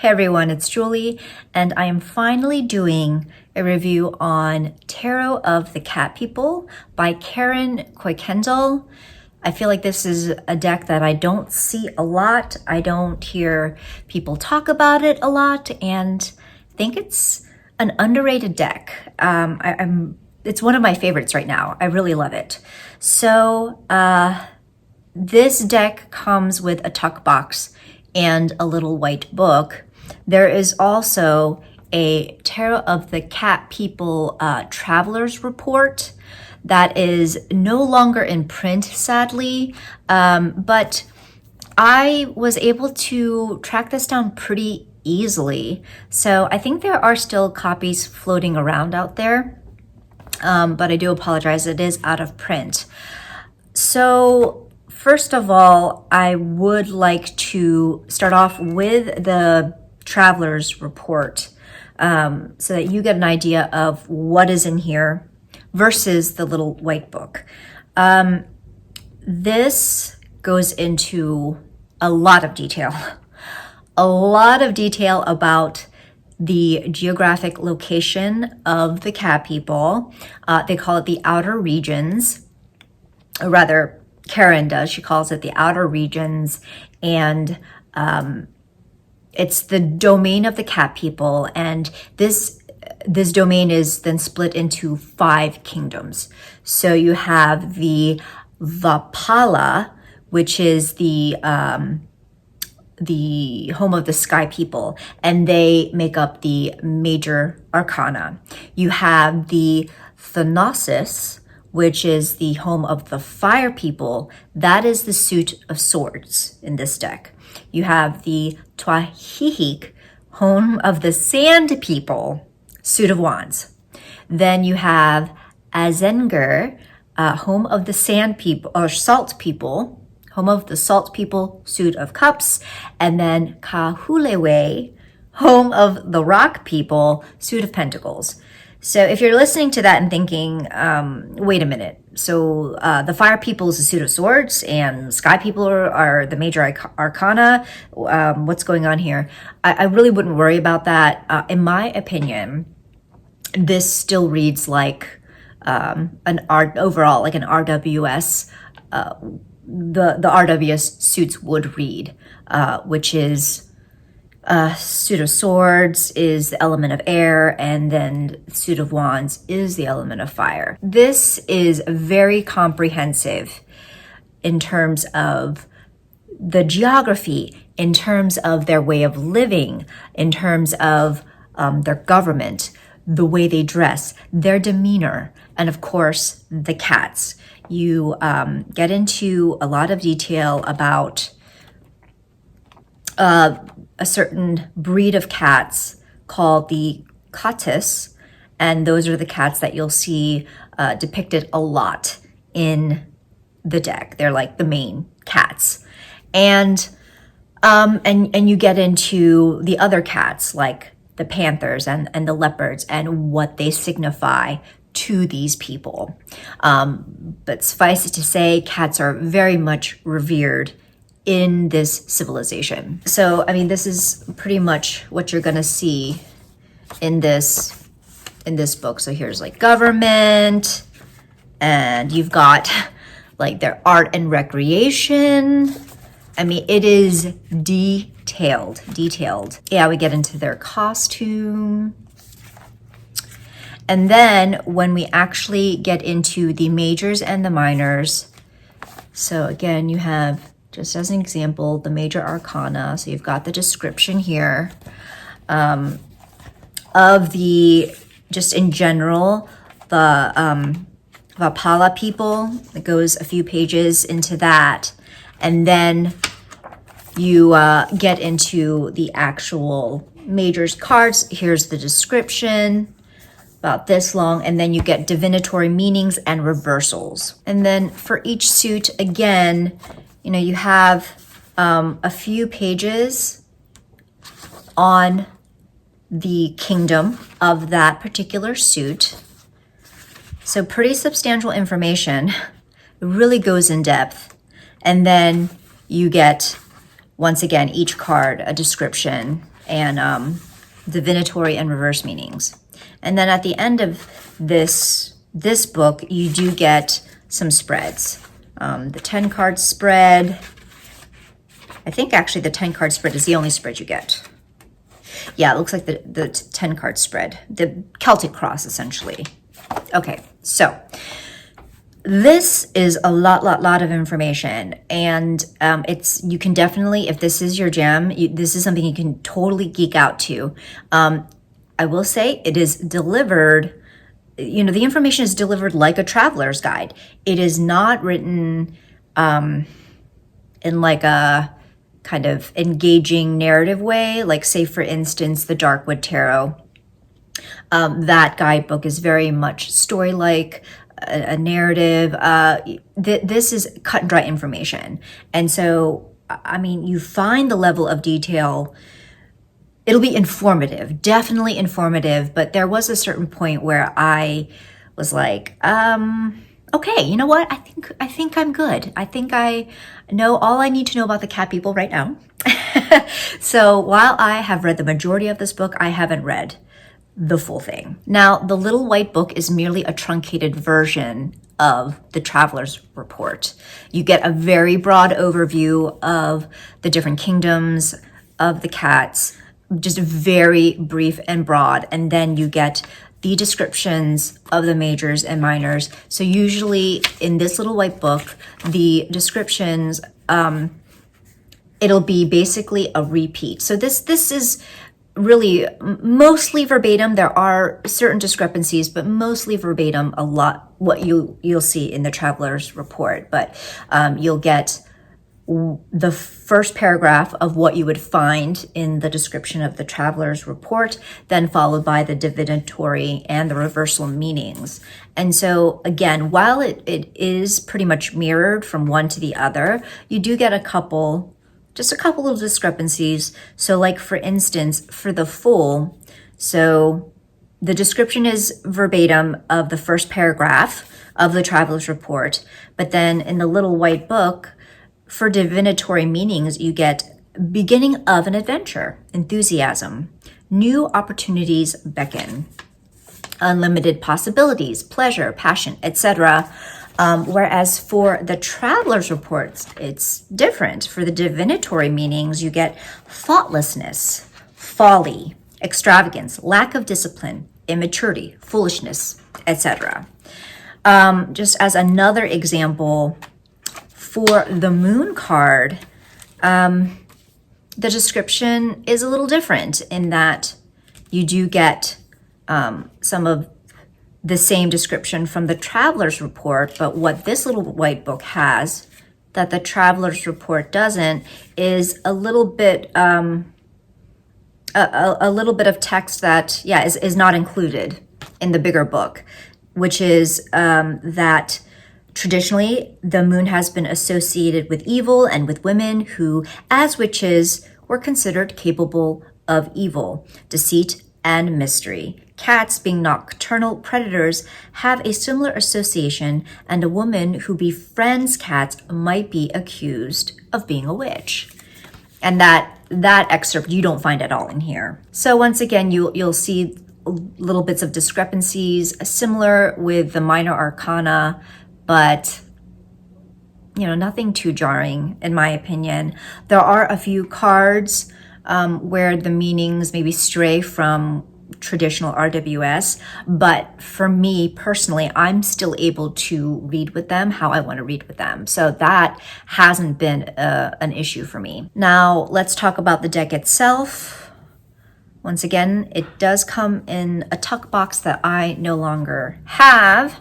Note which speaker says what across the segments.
Speaker 1: Hey everyone, it's Julie, and I am finally doing a review on Tarot of the Cat People by Karen Kuykendall. I feel like this is a deck that I don't see a lot. I don't hear people talk about it a lot, and I think it's an underrated deck. It's one of my favorites right now. I really love it. So this deck comes with a tuck box and a little white book. There is also a Tarot of the Cat People Traveler's Report that is no longer in print, sadly, but I was able to track this down pretty easily. So I think there are still copies floating around out there, but I do apologize, it is out of print. So first of all, I would like to start off with the Traveler's Report so that you get an idea of what is in here versus the little white book. This goes into a lot of detail. A lot of detail about the geographic location of the cat people. They call it the outer regions, or rather, Karen does. She calls it the outer regions, and it's the domain of the cat people, and this domain is then split into 5 kingdoms. So you have the Vapala, which is the home of the sky people, and they make up the major arcana. You have the Thanasis, which is the home of the fire people. That is the suit of swords in this deck. You have the Twahihik, home of the sand people, suit of wands. Then you have Azenger, home of the sand people, or salt people, home of the salt people, suit of cups. And then Kahulewe, home of the rock people, suit of pentacles. So if you're listening to that and thinking, wait a minute, so the fire people is the suit of swords and sky people are the major arcana, what's going on here? I really wouldn't worry about that. In my opinion, this still reads like an art overall, like an RWS, the RWS suits would read, which is suit of swords is the element of air, and then suit of wands is the element of fire. This is very comprehensive in terms of the geography, in terms of their way of living, in terms of their government, the way they dress, their demeanor, and of course, the cats. You get into a lot of detail about a certain breed of cats called the Catus, and those are the cats that you'll see depicted a lot in the deck. They're like the main cats, and you get into the other cats like the panthers and the leopards and what they signify to these people. But suffice it to say, cats are very much revered in this civilization. So, I mean, this is pretty much what you're gonna see in this book. So here's like government, and you've got like their art and recreation. I mean, it is detailed. Yeah, we get into their costume. And then when we actually get into the majors and the minors, so again, you have, just as an example, the major arcana. So you've got the description here of the, just in general, the Vapala people. It goes a few pages into that. And then you get into the actual majors cards. Here's the description, about this long, and then you get divinatory meanings and reversals. And then for each suit, again, you know, you have a few pages on the kingdom of that particular suit. So pretty substantial information. It really goes in depth. And then you get, once again, each card, a description and divinatory and reverse meanings. And then at the end of this book, you do get some spreads. The 10 card spread. I think actually the 10 card spread is the only spread you get. Yeah, it looks like the 10 card spread, the Celtic cross essentially. Okay, so this is a lot of information, and you can definitely, if this is your jam, this is something you can totally geek out to. I will say it is delivered, the information is delivered like a traveler's guide. It is not written in like a kind of engaging narrative way, like say for instance, the Darkwood Tarot. That guidebook is very much story-like, a narrative. This is cut and dry information. And so, I mean, you find the level of detail. It'll be informative, definitely informative, but there was a certain point where I was like, okay, you know what? I think I'm good. I think I know all I need to know about the cat people right now. So while I have read the majority of this book, I haven't read the full thing. Now, the Little White Book is merely a truncated version of the Traveler's Report. You get a very broad overview of the different kingdoms of the cats, just very brief and broad, and then you get the descriptions of the majors and minors. So usually in this Little White Book, the descriptions, it'll be basically a repeat. So this is really mostly verbatim. There are certain discrepancies, but mostly verbatim, a lot what you'll see in the Traveler's Report. But you'll get the first paragraph of what you would find in the description of the Traveler's Report, then followed by the divinatory and the reversal meanings. And so again, while it is pretty much mirrored from one to the other, you do get just a couple of discrepancies. So like for instance, for the full, so the description is verbatim of the first paragraph of the Traveler's Report, but then in the Little White Book, for divinatory meanings, you get beginning of an adventure, enthusiasm, new opportunities beckon, unlimited possibilities, pleasure, passion, etc. Whereas for the Traveler's Reports, it's different. For the divinatory meanings, you get thoughtlessness, folly, extravagance, lack of discipline, immaturity, foolishness, etc. Just as another example, for the Moon card, the description is a little different in that you do get some of the same description from the Traveler's Report, but what this Little White Book has that the Traveler's Report doesn't is a little bit of text that is not included in the bigger book, which is that traditionally the moon has been associated with evil and with women who, as witches, were considered capable of evil, deceit, and mystery. Cats, being nocturnal predators, have a similar association, and a woman who befriends cats might be accused of being a witch. And that excerpt you don't find at all in here. So once again, you'll see little bits of discrepancies, similar with the minor arcana, but nothing too jarring in my opinion. There are a few cards where the meanings maybe stray from traditional RWS, but for me personally, I'm still able to read with them how I want to read with them. So that hasn't been an issue for me. Now let's talk about the deck itself. Once again, it does come in a tuck box that I no longer have.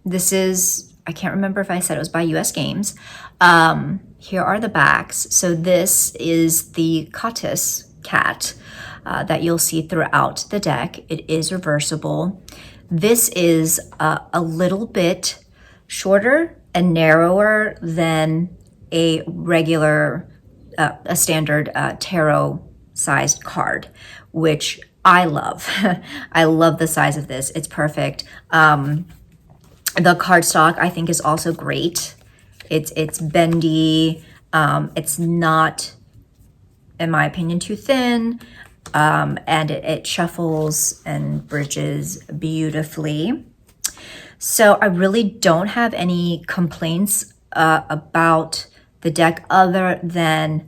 Speaker 1: This is, I can't remember if I said it was by US Games. Here are the backs. So this is the Cottis cat that you'll see throughout the deck. It is reversible. This is a little bit shorter and narrower than a regular, a standard tarot sized card, which I love. I love the size of this. It's perfect. The cardstock I think is also great. It's bendy. It's not in my opinion, too thin, and it shuffles and bridges beautifully. So I really don't have any complaints about the deck other than,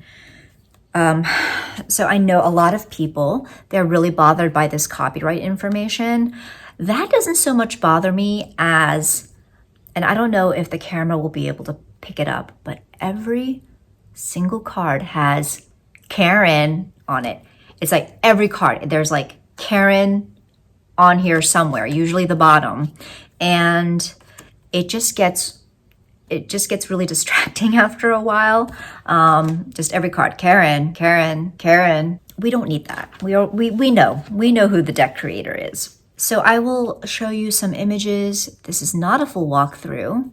Speaker 1: so I know a lot of people, they're really bothered by this copyright information. That doesn't so much bother me as, and I don't know if the camera will be able to pick it up, but every single card has Karen on it. It's like every card, there's like Karen on here somewhere, usually the bottom. And it just gets really distracting after a while. Just every card, Karen, Karen, Karen. We don't need that. We know who the deck creator is. So I will show you some images. This is not a full walkthrough.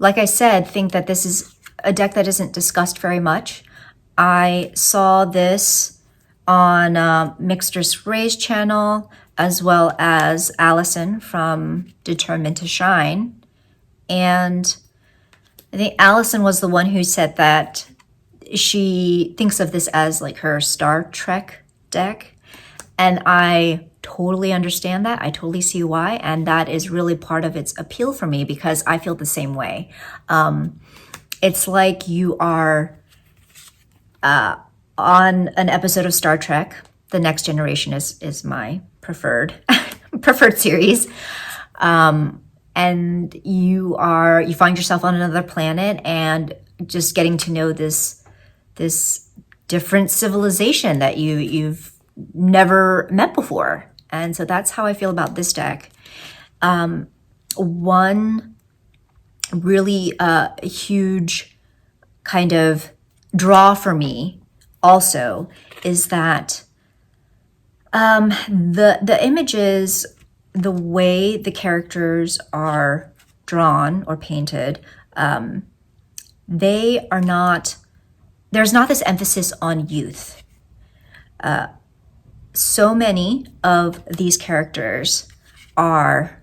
Speaker 1: Like I said, think that this is a deck that isn't discussed very much. I saw this on Mixtress Ray's channel, as well as Allison from Determined to Shine. And I think Allison was the one who said that she thinks of this as like her Star Trek deck. And I totally understand that. I totally see why. And that is really part of its appeal for me because I feel the same way. It's like you are on an episode of Star Trek. The Next Generation is my preferred series. And you find yourself on another planet and just getting to know this different civilization that you've never met before. And so that's how I feel about this deck. One really huge kind of draw for me also is that the images, the way the characters are drawn or painted, there's not this emphasis on youth. So many of these characters are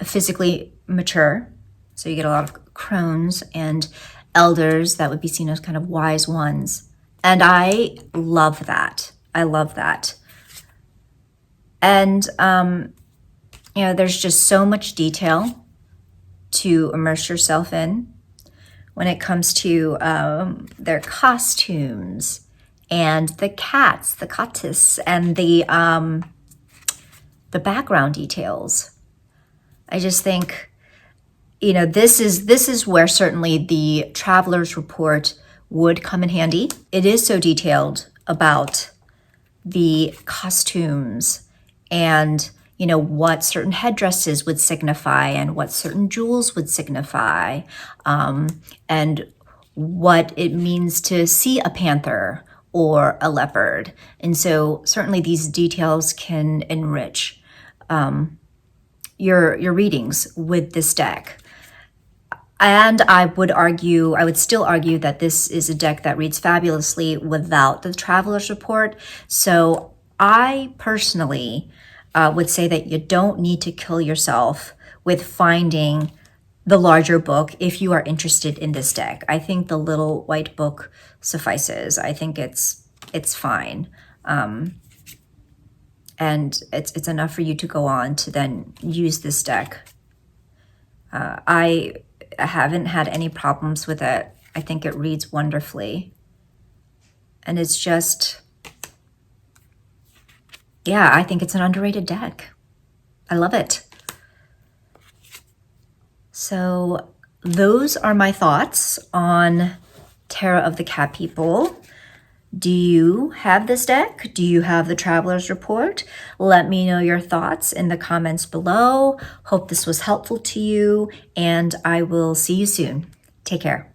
Speaker 1: physically mature. So you get a lot of crones and elders that would be seen as kind of wise ones. And I love that. I love that. And, there's just so much detail to immerse yourself in when it comes to their costumes and the cats, the katis, and the background details. I just think, this is where certainly the Traveler's Report would come in handy. It is so detailed about the costumes and what certain headdresses would signify and what certain jewels would signify, and what it means to see a panther or a leopard. And so certainly these details can enrich your readings with this deck. And I would still argue that this is a deck that reads fabulously without the Traveler's Report. So I personally would say that you don't need to kill yourself with finding the larger book if you are interested in this deck. I think the little white book suffices. I think it's fine. And it's enough for you to go on to then use this deck. I haven't had any problems with it. I think it reads wonderfully. And it's just, I think it's an underrated deck. I love it. So those are my thoughts on Terra of the Cat People. Do you have this deck? Do you have the Traveler's Report? Let me know your thoughts in the comments below. Hope this was helpful to you, and I will see you soon. Take care.